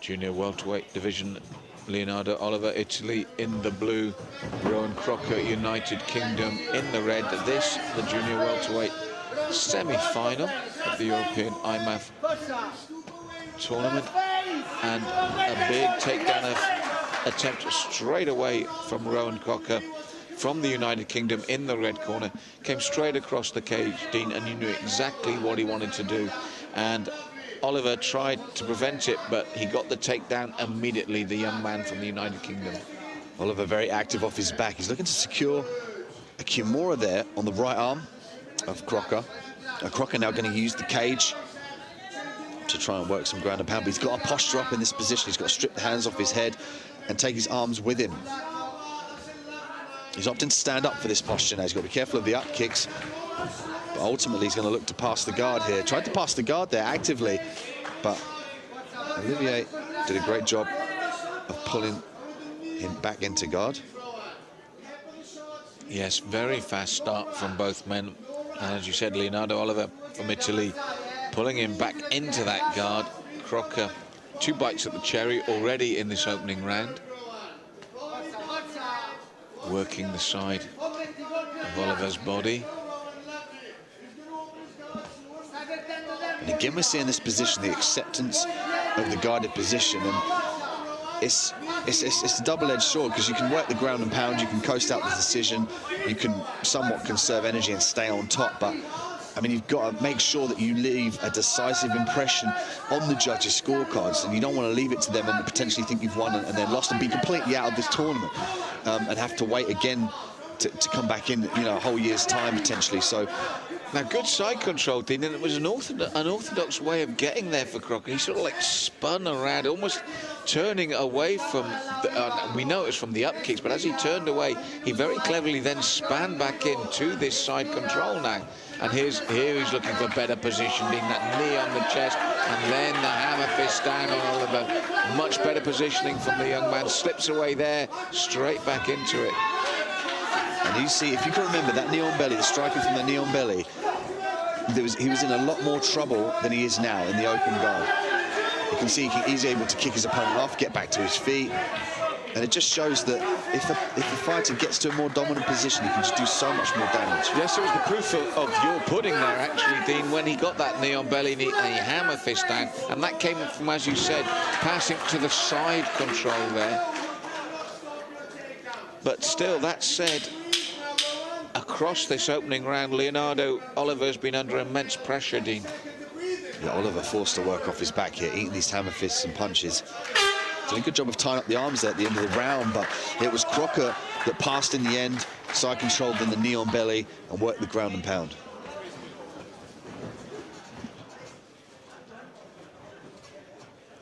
Junior welterweight division, Leonardo Oliver, Italy in the blue, Rowan Crocker, United Kingdom in the red. This, the junior welterweight semi-final of the European IMMAF tournament, and a big takedown attempt straight away from Rowan Crocker from the United Kingdom in the red corner. Came straight across the cage, Dean, and you knew exactly what he wanted to do. And Oliver tried to prevent it, but he got the takedown immediately, the young man from the United Kingdom. Oliver very active off his back. He's looking to secure a Kimura there on the right arm of Crocker. Crocker now going to use the cage to try and work some ground and pound, but he's got to posture up in this position. He's got to strip the hands off his head and take his arms with him. He's opting to stand up for this posture now. He's got to be careful of the up kicks, but ultimately he's going to look to pass the guard here. Tried to pass the guard there actively, but Olivier did a great job of pulling him back into guard. Yes, very fast start from both men. And as you said, Leonardo Oliver from Italy pulling him back into that guard. Crocker, 2 bites at the cherry already in this opening round. Working the side of Oliver's body. And again, we're seeing this position, the acceptance of the guarded position. And it's a double-edged sword, because you can work the ground and pound, you can coast out the decision, you can somewhat conserve energy and stay on top, but I mean, you've got to make sure that you leave a decisive impression on the judges' scorecards, and you don't want to leave it to them and potentially think you've won and then lost and be completely out of this tournament, and have to wait again to come back in, you know, a whole year's time potentially. So now, good side control, Dean, and it was an orthodox way of getting there for Crocker. He sort of like spun around, almost turning away from, we know it was from the up kicks, but as he turned away, he very cleverly then span back into this side control now. And here he's looking for better positioning, that knee on the chest, and then the hammer fist down on Oliver. Much better positioning from the young man, slips away there, straight back into it. And you see, if you can remember that knee on belly, the striking from the knee on belly, he was in a lot more trouble than he is now in the open guard. You can see he's able to kick his opponent off, get back to his feet, and it just shows that if the fighter gets to a more dominant position, he can just do so much more damage. Yes, it was the proof of your pudding there, actually, Dean, when he got that knee on belly and he hammer fist down, and that came from, as you said, passing to the side control there. But still, that said, across this opening round, Leonardo Oliver's been under immense pressure, Dean. Yeah, Oliver forced to work off his back here, eating these hammer fists and punches. Doing a good job of tying up the arms there at the end of the round, but it was Crocker that passed in the end, side controlled in the knee on belly, and worked the ground and pound.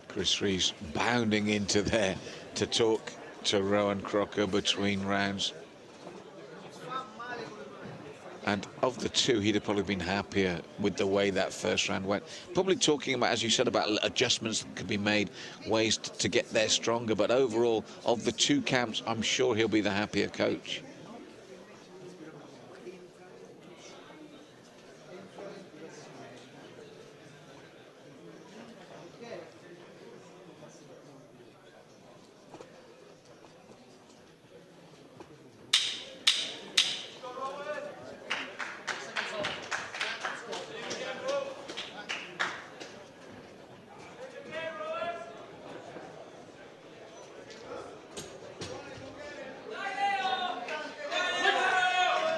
Chris Reeves bounding into there to talk to Rowan Crocker between rounds. And of the two, he'd have probably been happier with the way that first round went. Probably talking about, as you said, about adjustments that could be made, ways to get there stronger. But overall, of the two camps, I'm sure he'll be the happier coach.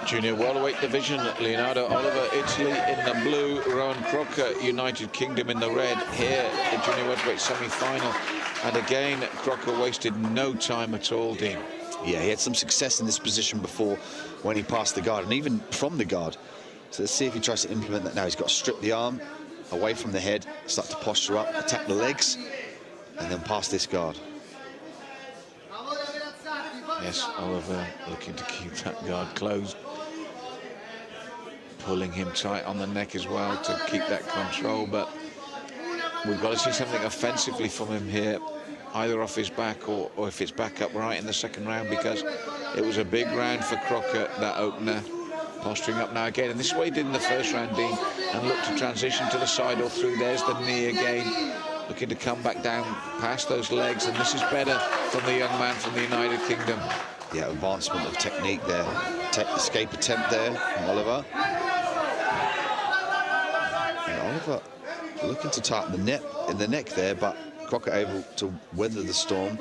Junior welterweight division, Leonardo Oliver, Italy in the blue, Rowan Crocker, United Kingdom in the red. Here, the junior welterweight semi-final. And again, Crocker wasted no time at all, Dean. Yeah, he had some success in this position before when he passed the guard, and even from the guard. So let's see if he tries to implement that now. He's got to strip the arm away from the head, start to posture up, attack the legs, and then pass this guard. Yes, Oliver looking to keep that guard closed. Pulling him tight on the neck as well to keep that control, but we've got to see something offensively from him here, either off his back or if it's back up right in the second round, because it was a big round for Crocker, that opener. Posturing up now again, and this is what he did in the first round, Dean, and looked to transition to the side or through. There's the knee again. looking to come back down past those legs, and this is better from the young man from the United Kingdom. Yeah, advancement of technique there. Escape attempt there from Oliver. And Oliver looking to tighten the neck there, but Crocker able to weather the storm.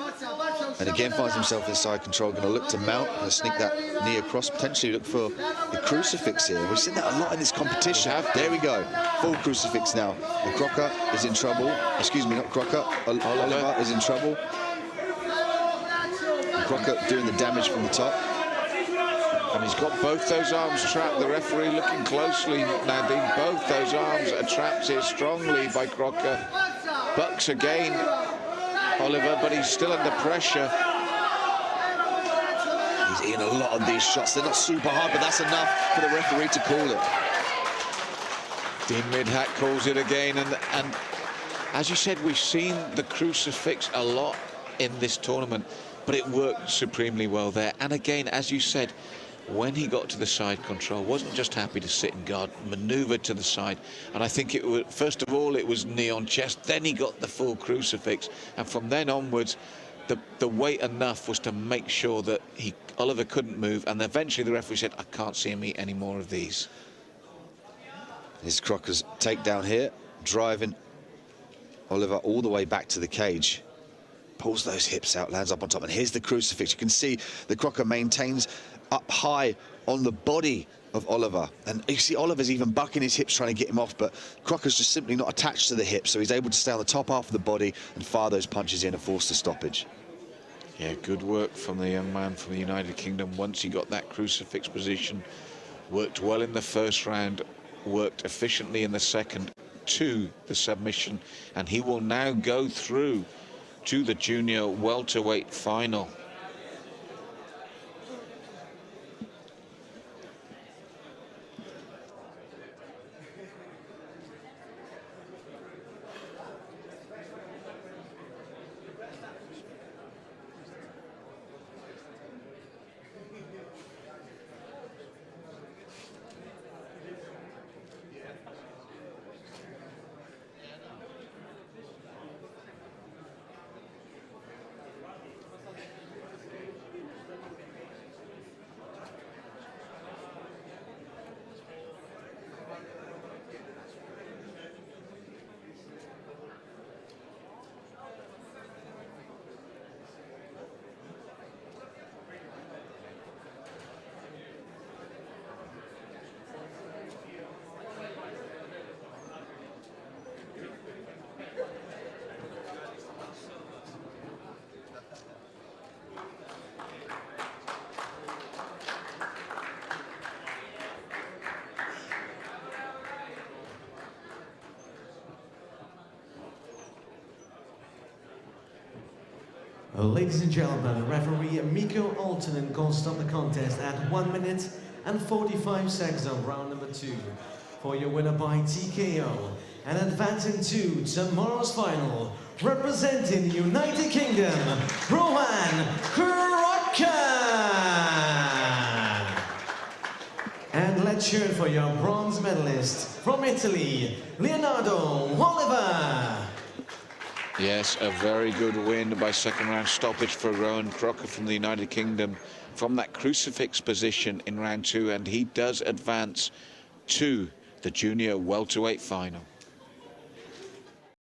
And again finds himself inside control, going to look to mount, going to sneak that knee across, potentially look for the crucifix here. We've seen that a lot in this competition. There we go, full crucifix now. And Crocker is in trouble. Excuse me, not Crocker. Oliver is in trouble. And Crocker doing the damage from the top. And he's got both those arms trapped. The referee looking closely, Nadine. Both those arms are trapped here strongly by Crocker. Bucks again, Oliver, but he's still under pressure. He's eating a lot of these shots. They're not super hard, but that's enough for the referee to call it. Dean Midhat calls it again, and as you said, we've seen the crucifix a lot in this tournament, but it worked supremely well there. And again, as you said, when he got to the side control, wasn't just happy to sit and guard, manoeuvred to the side. And I think it was, first of all, it was knee on chest, then he got the full crucifix. And from then onwards, the weight enough was to make sure that Oliver couldn't move. And eventually the referee said, I can't see him eat any more of these. Here's Crocker's takedown here, driving Oliver all the way back to the cage. Pulls those hips out, lands up on top. And here's the crucifix. You can see the Crocker maintains up high on the body of Oliver, and you see Oliver's even bucking his hips trying to get him off, but Crocker's just simply not attached to the hips, so he's able to stay on the top half of the body and fire those punches in and force the stoppage. Yeah, good work from the young man from the United Kingdom once he got that crucifix position. Worked well in the first round, worked efficiently in the second to the submission, and he will now go through to the junior welterweight final. Ladies and gentlemen, referee Mikko Aaltonen calls stop the contest at 1 minute and 45 seconds of round number 2. For your winner by TKO and advancing to tomorrow's final, representing the United Kingdom, Rohan Crocker! And let's cheer for your bronze medalist from Italy, Leonardo Oliver! Yes, a very good win by second round stoppage for Rohan Crocker from the United Kingdom from that crucifix position in round 2, and he does advance to the junior welterweight final.